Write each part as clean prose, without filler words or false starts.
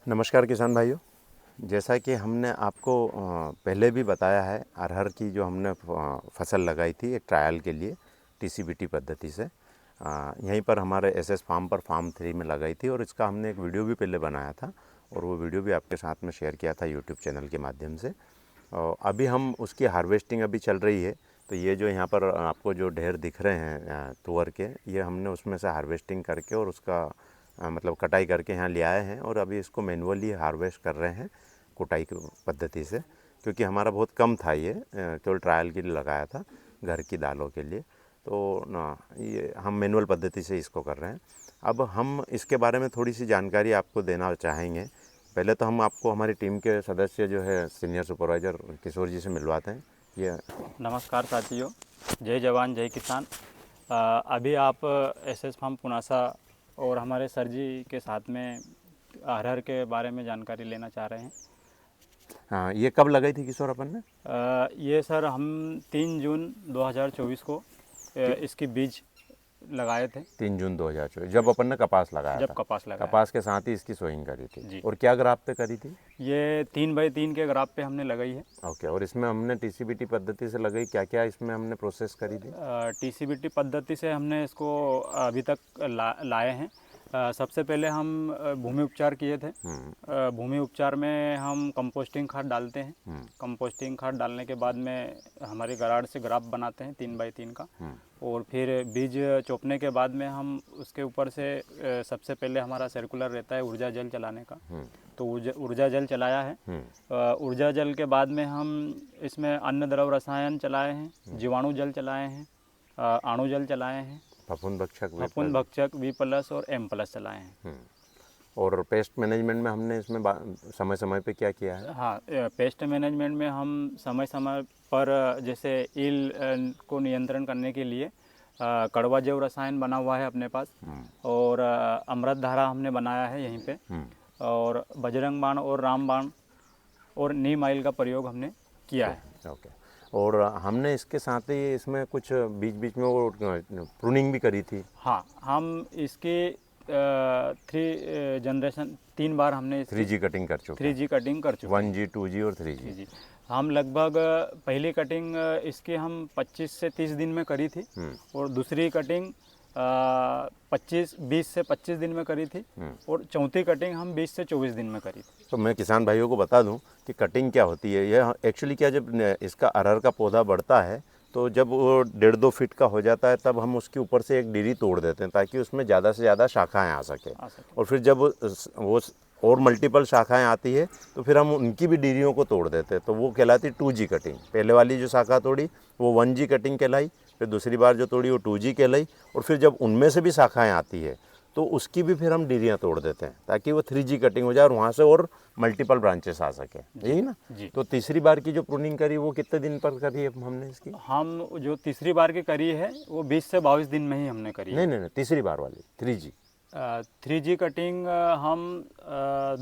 नमस्कार किसान भाइयों। जैसा कि हमने आपको पहले भी बताया है, अरहर की जो हमने फसल लगाई थी एक ट्रायल के लिए टीसीबीटी पद्धति से यहीं पर हमारे एसएस फार्म पर फार्म 3 में लगाई थी और इसका हमने एक वीडियो भी पहले बनाया था और वो वीडियो भी आपके साथ में शेयर किया था यूट्यूब चैनल के माध्यम से। अभी हम उसकी हार्वेस्टिंग अभी चल रही है। तो ये जो यहाँ पर आपको जो ढेर दिख रहे हैं तुअर के, ये हमने उसमें से हार्वेस्टिंग करके और उसका मतलब कटाई करके यहाँ ले आए हैं और अभी इसको मैनुअली हार्वेस्ट कर रहे हैं कुटाई की पद्धति से, क्योंकि हमारा बहुत कम था, ये केवल ट्रायल के लिए लगाया था घर की दालों के लिए। तो ना ये हम मैनुअल पद्धति से इसको कर रहे हैं। अब हम इसके बारे में थोड़ी सी जानकारी आपको देना चाहेंगे। पहले तो हम आपको हमारी टीम के सदस्य जो है सीनियर सुपरवाइज़र किशोर जी से मिलवाते हैं। ये नमस्कार साथियों, जय जवान जय किसान। अभी आप एसएस फार्म पुनासा और हमारे सर जी के साथ में अरहर के बारे में जानकारी लेना चाह रहे हैं। हाँ, ये कब लगाई थी किशोर अपन ने? ये सर हम 3 जून 2024 को इसकी बीज लगाए थे। 3 जून 2024 जब अपन ने कपास लगाया जब था। कपास लगाया, कपास के साथ ही इसकी सोइंग करी थी जी। और क्या ग्राफ पे करी थी? ये 3x3 के ग्राफ पे हमने लगाई है। ओके, और इसमें हमने टीसीबीटी पद्धति से लगाई, क्या क्या इसमें हमने प्रोसेस करी थी? टीसीबीटी पद्धति से हमने इसको अभी तक लाए हैं। सबसे पहले हम भूमि उपचार किए थे। भूमि उपचार में हम कंपोस्टिंग खाद डालते हैं। कंपोस्टिंग खाद डालने के बाद में हमारी गराड़ से ग्राफ बनाते हैं 3x3 का, और फिर बीज चोपने के बाद में हम उसके ऊपर से सबसे पहले हमारा सर्कुलर रहता है ऊर्जा जल चलाने का। तो ऊर्जा जल चलाया है। ऊर्जा जल के बाद में हम इसमें अन्न द्रव रसायन चलाए हैं, जीवाणु जल चलाए हैं, अणु जल चलाए हैं, फफूंद भक्षक V+ और M+ चलाए हैं। और पेस्ट मैनेजमेंट में हमने इसमें समय समय पे क्या किया है? हाँ, पेस्ट मैनेजमेंट में हम समय समय पर जैसे ईल को नियंत्रण करने के लिए कड़वा जैव रसायन बना हुआ है अपने पास, और अमृत धारा हमने बनाया है यहीं पे, और बजरंग बाण और रामबाण और नीम ऑयल का प्रयोग हमने किया है। ओके। और हमने इसके साथ ही इसमें कुछ बीच बीच में वो प्रूनिंग भी करी थी। हाँ, हम इसकी 3 जनरेशन 3 बार हमने 3G कटिंग कर चुके 3G कटिंग कर चुके 1G 2G और 3G। जी, हम लगभग पहली कटिंग इसकी हम 25 से 30 दिन में करी थी, और दूसरी कटिंग 20 से 25 दिन में करी थी, और चौथी कटिंग हम 20 से 24 दिन में करी थी। तो मैं किसान भाइयों को बता दूं कि कटिंग क्या होती है। यह एक्चुअली क्या, जब इसका अरहर का पौधा बढ़ता है तो जब वो 1.5-2 फीट का हो जाता है तब हम उसके ऊपर से एक डीरी तोड़ देते हैं ताकि उसमें ज़्यादा से ज़्यादा शाखाएं आ सके। और फिर जब वो और मल्टीपल शाखाएं आती है तो फिर हम उनकी भी डीरियों को तोड़ देते हैं, तो वो कहलाती 2G कटिंग। पहले वाली जो शाखा तोड़ी वो 1G कटिंग कहलाई, फिर दूसरी बार जो तोड़ी वो 2G कहलाई, और फिर जब उनमें से भी शाखाएं आती है तो उसकी भी फिर हम डीरियाँ तोड़ देते हैं ताकि वो 3G कटिंग हो जाए और वहाँ से और मल्टीपल ब्रांचेस आ सके, यही ना जी। तो तीसरी बार की जो प्रूनिंग करी वो कितने दिन पर करी है हमने इसकी? हम जो तीसरी बार की करी है वो 20 से 22 दिन में ही हमने करी। नहीं, तीसरी बार वाली 3G कटिंग हम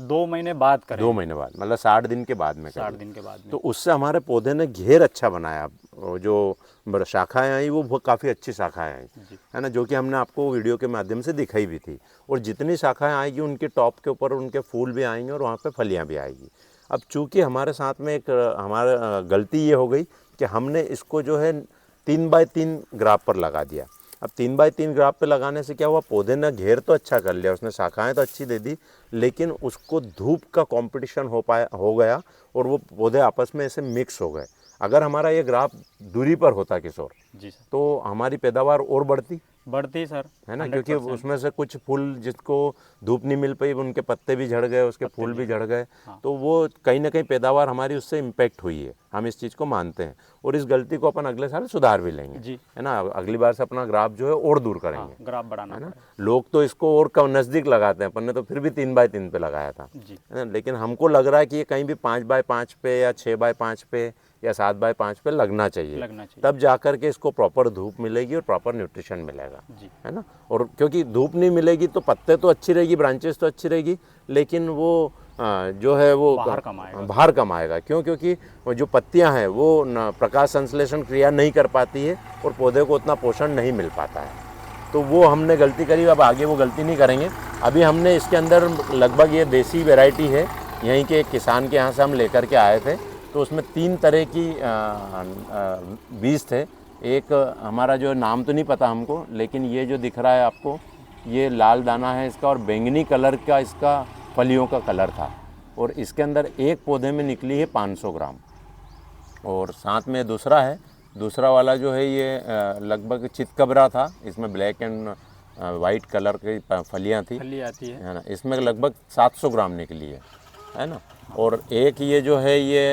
2 महीने बाद करें। 2 महीने बाद, मतलब 60 दिन के बाद में 60 दिन के बाद में। तो उससे हमारे पौधे ने घेर अच्छा बनाया, जो शाखाएं आई वो काफ़ी अच्छी शाखाएं आई, है ना, जो कि हमने आपको वीडियो के माध्यम से दिखाई भी थी। और जितनी शाखाएं आएगी उनके टॉप के ऊपर उनके फूल भी आएंगे और वहाँ पे फलियाँ भी आएगी। अब चूँकि हमारे साथ में एक हमारा गलती ये हो गई कि हमने इसको जो है 3x3 ग्राफ पर लगा दिया। अब 3x3 ग्राफ पे लगाने से क्या हुआ, पौधे ने घेर तो अच्छा कर लिया, उसने शाखाएं तो अच्छी दे दी, लेकिन उसको धूप का कंपटीशन हो गया और वो पौधे आपस में ऐसे मिक्स हो गए। अगर हमारा ये ग्राफ दूरी पर होता किशोर जी सर, तो हमारी पैदावार और बढ़ती सर, है ना, क्योंकि उसमें से कुछ फूल जिसको धूप नहीं मिल पाई उनके पत्ते भी झड़ गए, उसके फूल भी झड़ गए। तो वो कहीं ना कहीं पैदावार हमारी उससे इम्पैक्ट हुई है, हम इस चीज़ को मानते हैं और इस गलती को अपन अगले साल सुधार भी लेंगे जी, है ना। अगली बार से अपना ग्राफ जो है और दूर करेंगे, ग्राफ बढ़ाना है ना। लोग तो इसको और कम नज़दीक लगाते हैं, अपन ने तो फिर भी 3x3 पे लगाया था जी, है ना। लेकिन हमको लग रहा है कि ये कहीं भी 5x5 पे या 6x5 पे या 7x5 पे लगना चाहिए, तब जाकर के इसको प्रॉपर धूप मिलेगी और प्रॉपर न्यूट्रिशन मिलेगा, है ना। और क्योंकि धूप नहीं मिलेगी तो पत्ते तो अच्छी रहेगी, ब्रांचेस तो अच्छी रहेगी, लेकिन वो जो है वो बाहर कम आएगा। क्यों? क्योंकि जो पत्तियां हैं वो प्रकाश संश्लेषण क्रिया नहीं कर पाती है और पौधे को उतना पोषण नहीं मिल पाता है। तो वो हमने गलती करी, अब आगे वो गलती नहीं करेंगे। अभी हमने इसके अंदर लगभग ये देसी वैरायटी है, यहीं के एक किसान के यहाँ से हम लेकर के आए थे। तो उसमें 3 तरह की बीज थे। एक हमारा जो नाम तो नहीं पता हमको, लेकिन ये जो दिख रहा है आपको, ये लाल दाना है इसका और बैंगनी कलर का इसका फलियों का कलर था। और इसके अंदर एक पौधे में निकली है 500 ग्राम। और साथ में दूसरा वाला जो है ये लगभग चितकबरा था, इसमें ब्लैक एंड वाइट कलर की फलियाँ थी, फली आती है ना, इसमें लगभग 700 ग्राम निकली है ना। और एक ये जो है ये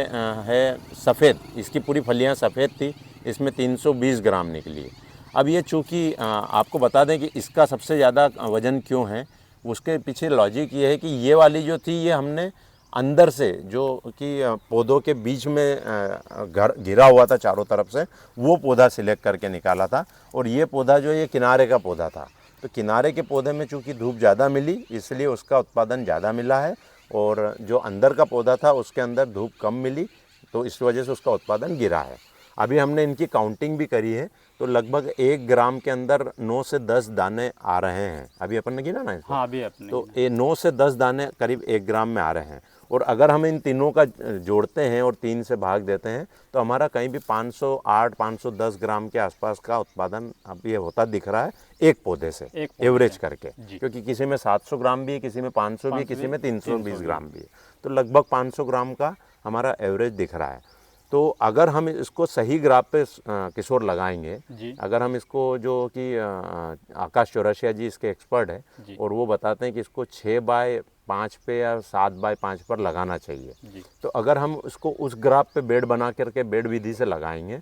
है सफ़ेद, इसकी पूरी फलियाँ सफ़ेद थी, इसमें 320 ग्राम निकली है। अब ये चूँकि आपको बता दें कि इसका सबसे ज़्यादा वज़न क्यों है, उसके पीछे लॉजिक ये है कि ये वाली जो थी ये हमने अंदर से जो कि पौधों के बीच में घिरा हुआ था चारों तरफ से, वो पौधा सिलेक्ट करके निकाला था। और ये पौधा जो ये किनारे का पौधा था, तो किनारे के पौधे में चूँकि धूप ज़्यादा मिली इसलिए उसका उत्पादन ज़्यादा मिला है, और जो अंदर का पौधा था उसके अंदर धूप कम मिली, तो इस वजह से उसका उत्पादन गिरा है। अभी हमने इनकी काउंटिंग भी करी है, तो लगभग 1 ग्राम के अंदर 9 से 10 दाने आ रहे हैं। अभी अपन ने गिना ना इसको? हाँ, अभी अपने तो ये 9 से 10 दाने करीब 1 ग्राम में आ रहे हैं। और अगर हम इन तीनों का जोड़ते हैं और 3 से भाग देते हैं तो हमारा कहीं भी 508-510 ग्राम के आसपास का उत्पादन अब ये होता दिख रहा है एक पौधे से, एवरेज करके। क्योंकि किसी में 700 ग्राम भी है, किसी में 500 भी है, किसी में 320 ग्राम भी है, तो लगभग 500 ग्राम का हमारा एवरेज दिख रहा है। तो अगर हम इसको सही ग्राफ पे किशोर लगाएंगे, अगर हम इसको जो कि आकाश चौरसिया जी इसके एक्सपर्ट है और वो बताते हैं कि इसको 6x5 पे या 7x5 पर लगाना चाहिए, तो अगर हम इसको उस ग्राफ पे बेड बना करके बेड विधि से लगाएंगे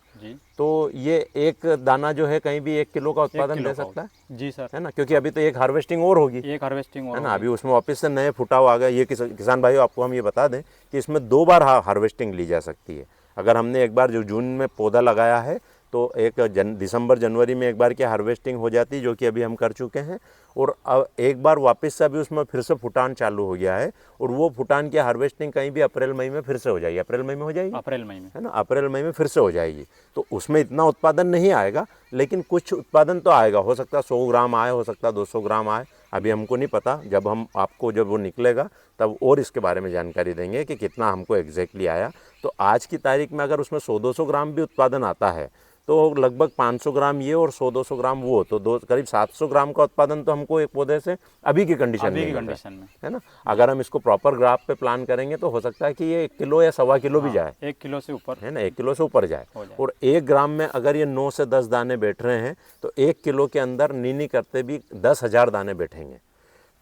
तो ये एक दाना जो है कहीं भी 1 किलो का उत्पादन दे सकता है। जी सर, है ना, क्योंकि अभी तो एक हार्वेस्टिंग और होगी, एक हार्वेस्टिंग है ना। अभी उसमें वापस से नए फुटाव आ गए। ये किसान भाइयों आपको हम ये बता दें कि इसमें 2 बार हार्वेस्टिंग ली जा सकती है। अगर हमने एक बार जो जून में पौधा लगाया है तो एक दिसंबर जनवरी में एक बार की हार्वेस्टिंग हो जाती है, जो कि अभी हम कर चुके हैं। और अब एक बार वापस से अभी उसमें फिर से फुटान चालू हो गया है, और वो फुटान की हार्वेस्टिंग कहीं भी अप्रैल मई में फिर से हो जाएगी। अप्रैल मई में हो जाएगी, अप्रैल मई में, है ना, अप्रैल मई में फिर से हो जाएगी। तो उसमें इतना उत्पादन नहीं आएगा, लेकिन कुछ उत्पादन तो आएगा। हो सकता है 100 ग्राम आए, हो सकता है 200 ग्राम आए, अभी हमको नहीं पता। जब हम आपको जब वो निकलेगा तब और इसके बारे में जानकारी देंगे कि कितना हमको एग्जैक्टली आया। तो आज की तारीख में अगर उसमें 100-200 ग्राम भी उत्पादन आता है तो लगभग 500 ग्राम ये और 100-200 ग्राम वो, तो करीब 700 ग्राम का उत्पादन तो हमको एक पौधे से अभी की कंडीशन में, है ना। अगर हम इसको प्रॉपर ग्राफ पे प्लान करेंगे तो हो सकता है कि ये 1 किलो या 1.25 किलो भी जाए, 1 किलो से ऊपर, है ना, 1 किलो से ऊपर जाए। और 1 ग्राम में अगर ये 9 से 10 दाने बैठ रहे हैं तो 1 किलो के अंदर नीनी करते भी 10,000 दाने बैठेंगे।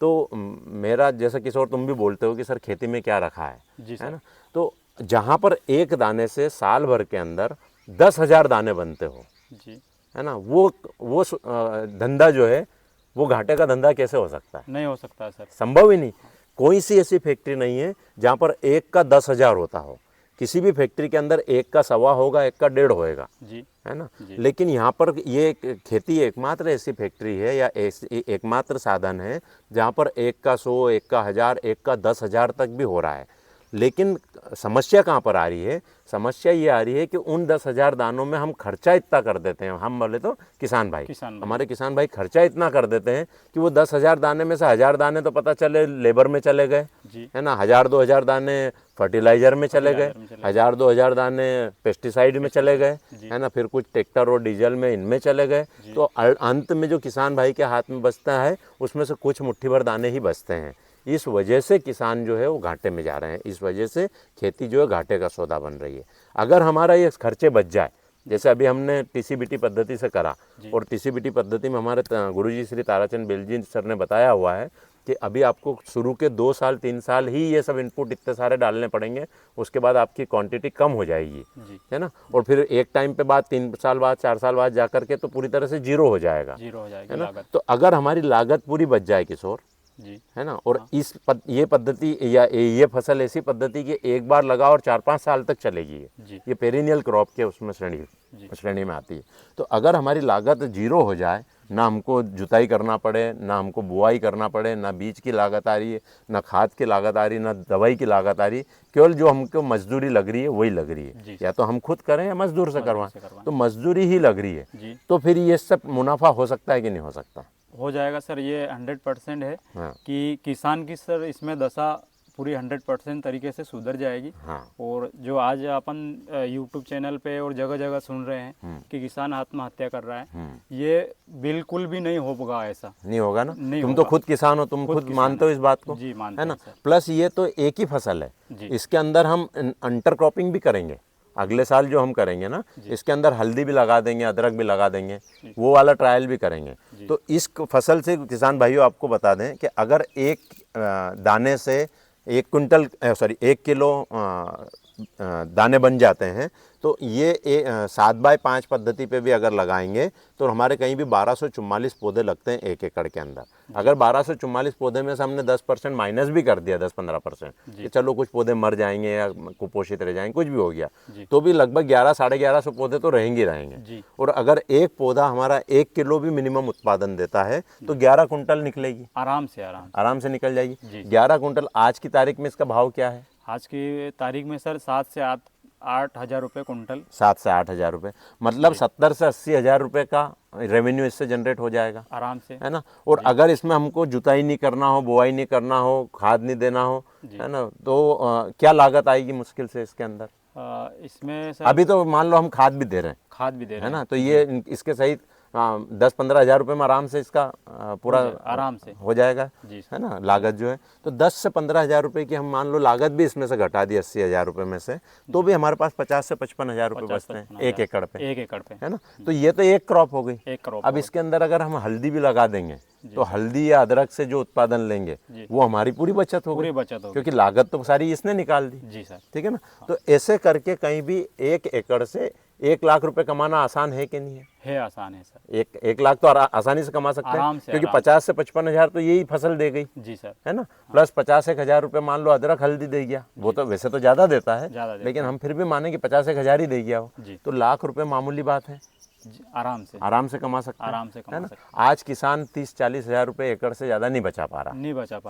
तो मेरा जैसा किशोर तुम भी बोलते हो कि सर खेती में क्या रखा है ना, तो जहाँ पर एक दाने से साल भर के अंदर 10,000 दाने बनते हो, है ना, वो धंधा जो है वो घाटे का धंधा कैसे हो सकता है? नहीं हो सकता सर, संभव ही नहीं। कोई सी ऐसी फैक्ट्री नहीं है जहाँ पर एक का 10,000 होता हो। किसी भी फैक्ट्री के अंदर एक का 1.25 होगा, एक का 1.5 होएगा, है ना। लेकिन यहाँ पर ये खेती एकमात्र ऐसी फैक्ट्री है या एकमात्र साधन है जहाँ पर एक का 100, एक का 1000, एक का 10,000 तक भी हो रहा है। लेकिन समस्या कहाँ पर आ रही है? समस्या ये आ रही है कि उन 10,000 दानों में हम खर्चा इतना कर देते हैं, हम बोले तो किसान भाई, हमारे किसान भाई खर्चा इतना कर देते हैं कि वो 10,000 दाने में से 1,000 दाने तो पता चले लेबर में चले गए, है ना, 1,000-2,000 दाने फर्टिलाइजर में चले गए, 1,000-2,000 दाने पेस्टिसाइड में चले गए, है ना, फिर कुछ ट्रैक्टर और डीजल में इनमें चले गए। तो अंत में जो किसान भाई के हाथ में बचता है उसमें से कुछ मुट्ठी भर दाने ही बचते हैं। इस वजह से किसान जो है वो घाटे में जा रहे हैं, इस वजह से खेती जो है घाटे का सौदा बन रही है। अगर हमारा ये खर्चे बच जाए, जैसे अभी हमने टीसीबीटी पद्धति से करा, और टीसीबीटी पद्धति में हमारे गुरुजी श्री ताराचंद बेलजी सर ने बताया हुआ है कि अभी आपको शुरू के 2 साल 3 साल ही ये सब इनपुट इतने सारे डालने पड़ेंगे, उसके बाद आपकी क्वांटिटी कम हो जाएगी, है ना। और फिर एक टाइम पे बाद 3 साल बाद 4 साल बाद जा करके तो पूरी तरह से जीरो हो जाएगा, है ना। तो अगर हमारी लागत पूरी बच जाए किशोर, जी है ना। और ये पद्धति या ये फसल ऐसी पद्धति कि एक बार लगाओ और 4-5 साल तक चलेगी। जी ये पेरिनियल क्रॉप के उसमें श्रेणी में आती है। तो अगर हमारी लागत जीरो हो जाए, ना हमको जुताई करना पड़े, ना हमको बुआई करना पड़े, ना बीज की लागत आ रही है, ना खाद की लागत आ रही है, ना दवाई की लागत आ रही है, केवल जो हमको मजदूरी लग रही है वही लग रही है। या तो हम खुद करें या मजदूर से करवाएं, तो मजदूरी ही लग रही है। तो फिर ये सब मुनाफा हो सकता है कि नहीं हो सकता? हो जाएगा सर, ये 100% है। हाँ। कि किसान की सर इसमें दशा पूरी 100% तरीके से सुधर जाएगी। हाँ। और जो आज अपन यूट्यूब चैनल पे और जगह जगह सुन रहे हैं कि किसान आत्महत्या कर रहा है, ये बिल्कुल भी नहीं होगा। ऐसा नहीं होगा ना। नहीं तुम होगा। तो खुद किसान हो, तुम खुद मानते हो इस बात को, जी मानते है ना। हैं सर। प्लस ये तो एक ही फसल है, इसके अंदर हम अंटर क्रॉपिंग भी करेंगे। अगले साल जो हम करेंगे ना, इसके अंदर हल्दी भी लगा देंगे, अदरक भी लगा देंगे, वो वाला ट्रायल भी करेंगे। तो इस फसल से किसान भाइयों आपको बता दें कि अगर एक दाने से 1 किलो दाने बन जाते हैं, तो ये 7x5 पद्धति पे भी अगर लगाएंगे तो हमारे कहीं भी 1244 पौधे लगते हैं 1 एकड़ के अंदर। अगर 1244 पौधे में से हमने 10% माइनस भी कर दिया, 10-15%, कि चलो कुछ पौधे मर जाएंगे या कुपोषित रह जाएंगे, कुछ भी हो गया, तो भी लगभग 1100-1150 पौधे तो रहेंगे रहेंगे। और अगर एक पौधा हमारा 1 किलो भी मिनिमम उत्पादन देता है तो 11 कुंटल निकलेगी, आराम से निकल जाएगी। 11 कुंटल। आज की तारीख में इसका भाव क्या है? आज की तारीख में सर 7 से 8 हज़ार रुपये कुंटल। 7 से 8 हज़ार रुपये, मतलब 70 से 80 हज़ार रुपये का रेवेन्यू इससे जनरेट हो जाएगा आराम से, है ना। और अगर इसमें हमको जुताई नहीं करना हो, बुआई नहीं करना हो, खाद नहीं देना हो, है ना, तो क्या लागत आएगी मुश्किल से इसके अंदर? इसमें सर अभी तो मान लो हम खाद भी दे रहे हैं, है ना, तो ये इसके सहित 10-15 हज़ार रुपये में आराम से इसका पूरा आराम से हो जाएगा, सर। है ना, लागत जो है। तो 10 से 15 हज़ार रुपये की हम मान लो लागत भी इसमें से घटा दी 80 हज़ार रुपये में से, तो भी हमारे पास 50 से 55 हज़ार रुपये बचते हैं 1 एकड़ पे, 1 एकड़ पे, है ना। तो ये तो एक क्रॉप हो गई। एक क्रॉप। अब इसके अंदर अगर हम हल्दी भी लगा देंगे तो हल्दी या अदरक से जो उत्पादन लेंगे वो हमारी पूरी बचत होगी, क्योंकि लागत तो सारी इसने निकाल दी। जी सर। ठीक है ना। तो ऐसे करके कहीं भी 1 एकड़ से 1 लाख रुपए कमाना आसान है कि नहीं है? आसान है सर। 1 लाख तो आसानी से कमा सकते हैं, क्योंकि 50 से 55 हज़ार तो यही फसल दे गई। जी सर। है ना। प्लस 50-1 हज़ार रुपये मान लो अदरक हल्दी दे गया, वो तो वैसे तो ज़्यादा देता है, लेकिन हम फिर भी माने कि 50-1 हज़ार ही दे गया वो, तो लाख रुपए मामूली बात है। आराम से कमा सकते हैं, है ना। आज किसान 30-40 हज़ार रुपये एकड़ से ज़्यादा नहीं बचा पा रहा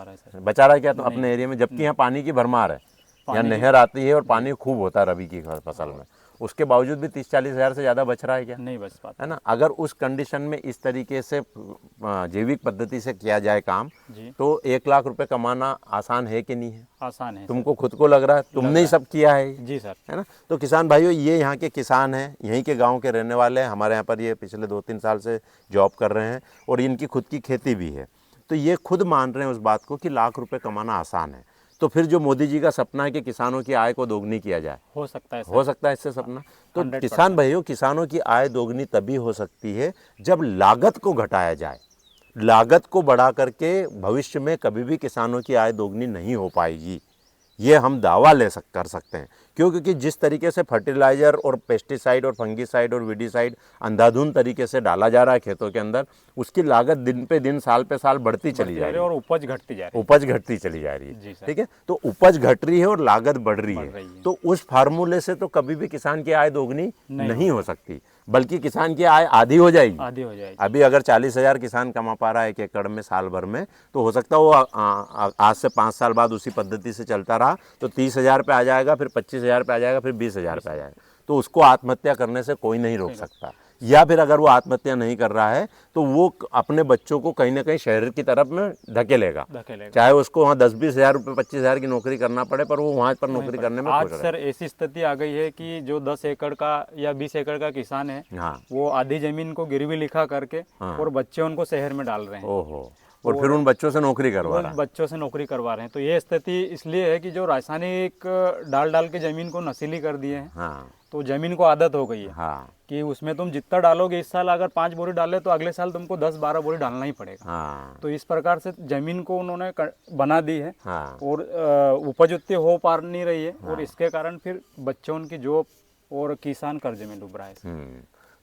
है सर। बचा रहा है क्या तो अपने एरिया में, जबकि यहाँ पानी की भरमार है, यहाँ नहर आती है और पानी खूब होता है रबी की फसल में, उसके बावजूद भी 30-40 हज़ार से ज़्यादा बच रहा है क्या? नहीं बच पाता, है ना। अगर उस कंडीशन में इस तरीके से जैविक पद्धति से किया जाए काम, तो 1 लाख रुपए कमाना आसान है कि नहीं है? आसान है। तुमको खुद को लग रहा है, तुमने ही सब किया है। जी सर। है ना। तो किसान भाइयों, ये यहाँ के किसान हैं, यहीं के गांव के रहने वाले हैं, हमारे यहाँ पर ये पिछले 2-3 साल से जॉब कर रहे हैं और इनकी खुद की खेती भी है। तो ये खुद मान रहे हैं उस बात को कि लाख रुपए कमाना आसान है। तो फिर जो मोदी जी का सपना है कि किसानों की आय को दोगुनी किया जाए, हो सकता है इससे सपना। तो किसान भाइयों, किसानों की आय दोगुनी तभी हो सकती है जब लागत को घटाया जाए। लागत को बढ़ा करके भविष्य में कभी भी किसानों की आय दोगुनी नहीं हो पाएगी, ये हम दावा कर सकते हैं। क्योंकि जिस तरीके से फर्टिलाइज़र और पेस्टिसाइड और फंगीसाइड और वीडीसाइड अंधाधुंध तरीके से डाला जा रहा है खेतों के अंदर, उसकी लागत दिन पे दिन, साल पे साल बढ़ती चली जा रही है और उपज घटती चली जा रही है। ठीक है। तो उपज घट रही है और लागत बढ़ रही है, तो उस फार्मूले से तो कभी भी किसान की आय दोगुनी नहीं हो सकती, बल्कि किसान की आय आधी हो जाएगी। अभी अगर 40 हज़ार किसान कमा पा रहा है 1 एकड़ में साल भर में, तो हो सकता है वो आज से 5 साल बाद उसी पद्धति से चलता रहा तो 30 हज़ार पे आ जाएगा, फिर 25 हज़ार पे आ जाएगा, फिर 20 हज़ार पे आ जाएगा। तो उसको आत्महत्या करने से कोई नहीं रोक सकता। या फिर अगर वो आत्महत्या नहीं कर रहा है तो वो अपने बच्चों को कहीं ना कहीं शहर की तरफ में धकेलेगा, चाहे उसको वहाँ 10-20 हज़ार रुपये 25 हज़ार की नौकरी करना पड़े, पर वो वहाँ पर नौकरी करने में आज सर ऐसी स्थिति आ गई है कि जो 10 एकड़ का या 20 एकड़ का किसान है, वो आधी जमीन को गिरवी लिखा करके और बच्चे उनको शहर में डाल रहे हैं। ओहो। और फिर उन बच्चों से नौकरी करवा रहे हैं। तो ये स्थिति इसलिए है कि जो रासायनिक डाल के जमीन को नशीली कर दिए हैं, तो जमीन को आदत हो गई है कि उसमें तुम जितना डालोगे, इस साल अगर 5 बोरी डाले तो अगले साल तुमको 10-12 बोरी डालना ही पड़ेगा। तो इस प्रकार से जमीन को उन्होंने बना दी है और उपज उतनी हो पा नहीं रही है, और इसके कारण फिर बच्चों की जॉब और किसान कर्जे में डूब रहा है।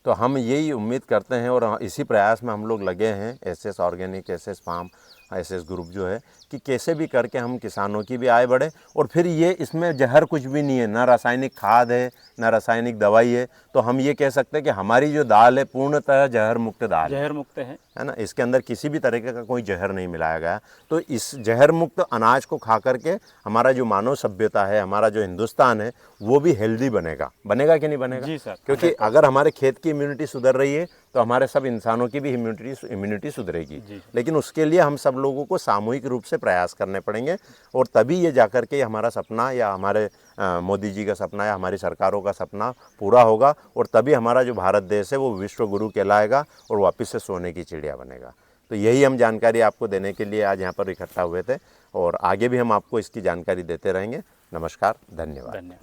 तो हम यही उम्मीद करते हैं और इसी प्रयास में हम लोग लगे हैं, SS organic, SS farm, SS group जो है कि कैसे भी करके हम किसानों की भी आय बढ़े। और फिर ये इसमें जहर कुछ भी नहीं है, ना रासायनिक खाद है ना रासायनिक दवाई है, तो हम ये कह सकते हैं कि हमारी जो दाल है पूर्णतः जहर मुक्त दाल जहर मुक्त है। है ना। इसके अंदर किसी भी तरीके का कोई जहर नहीं मिलाया गया। तो इस जहर मुक्त अनाज को खा करके हमारा जो मानव सभ्यता है, हमारा जो हिंदुस्तान है, वो भी हेल्दी बनेगा। बनेगा कि नहीं बनेगा? जी सर। क्योंकि अगर हमारे खेत की इम्यूनिटी सुधर रही है तो हमारे सब इंसानों की भी इम्यूनिटी सुधरेगी। लेकिन उसके लिए हम सब लोगों को सामूहिक रूप से प्रयास करने पड़ेंगे, और तभी ये जाकर के हमारा सपना या हमारे मोदी जी का सपना या हमारी सरकारों का सपना पूरा होगा, और तभी हमारा जो भारत देश है वो विश्व गुरु कहलाएगा और वापस से सोने की चिड़िया बनेगा। तो यही हम जानकारी आपको देने के लिए आज यहाँ पर इकट्ठा हुए थे, और आगे भी हम आपको इसकी जानकारी देते रहेंगे। नमस्कार, धन्यवाद।